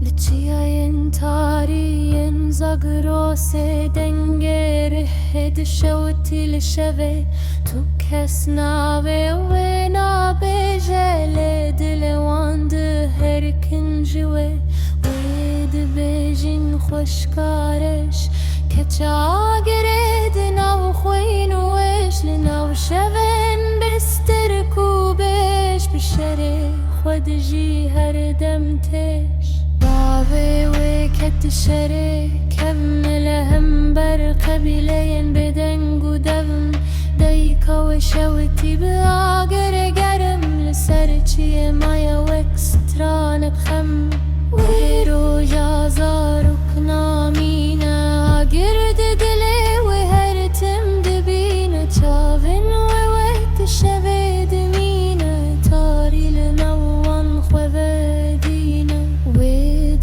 لچیاین تارین زاگروس دنگر هد شوتی لشوه تو کس ناوه و نابجل دل واند هر کنجوه وید بیجین خوشکارش کچا گرد ناو خوین وش لناو شوین بستر کوبش بشره خود جی هر دمتش بابي وكت شري كمل هم بر قبيلين بدنگ و دبن ديكا وشوتي باقر قرم لسر چي مايا وكستران بخم ويرو جازاروك نامينا قرد دلي وهرتم دبينا چاوين ووت شبه دمينا تاري لنوان خوودينا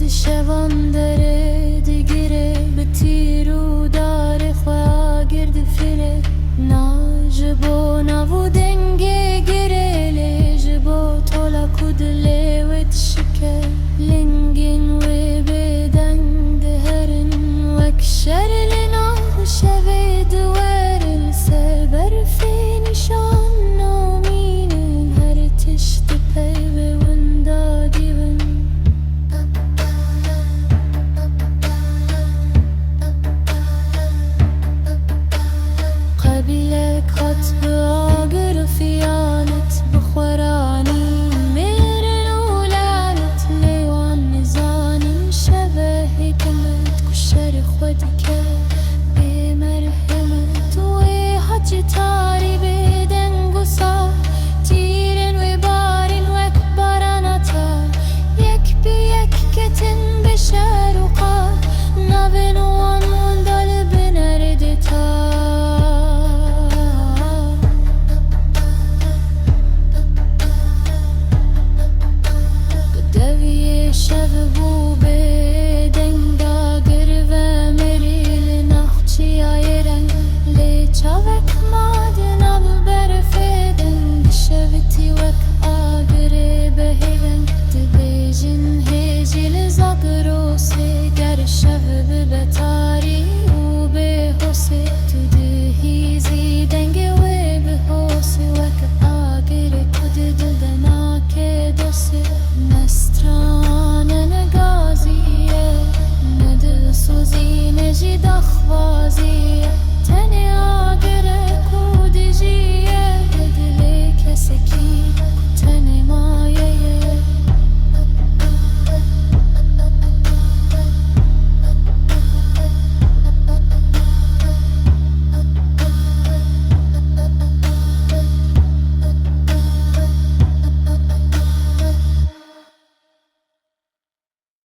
شوان داره دیگره به تیر و داره خواه گرد فره ناجبو نبو دنگه گره لیجبو طولا کدله و تشکه لنگین و بدنگ هرن وکشر لنا شوه دوار سر برفی نشان نامینن هر تشت پیوه وندا دیون خط آگر فیانت بخورانی میرن اولانت لیوان نزانی شبه حکمت کشر خود که بی مرحمت وی حج تاری بدنگ و سا تیرن و بارن و اکبرانتا یک بی یک کتن بشر و قا نبن وان وندال بنرد تا شبو بدنگا گرو مریل نخچی آیرن لی چاوک مادنا ببرفیدن شویتی وک آگره بهیرن دبیجن هیجی لزاگروسی گر شب ببتاری و بهوسی تو دهیزی دنگی و بهوسی وک آگره کد دلدنا که دوسی نستران نگازیه ندل سوزی نجی دخوازیه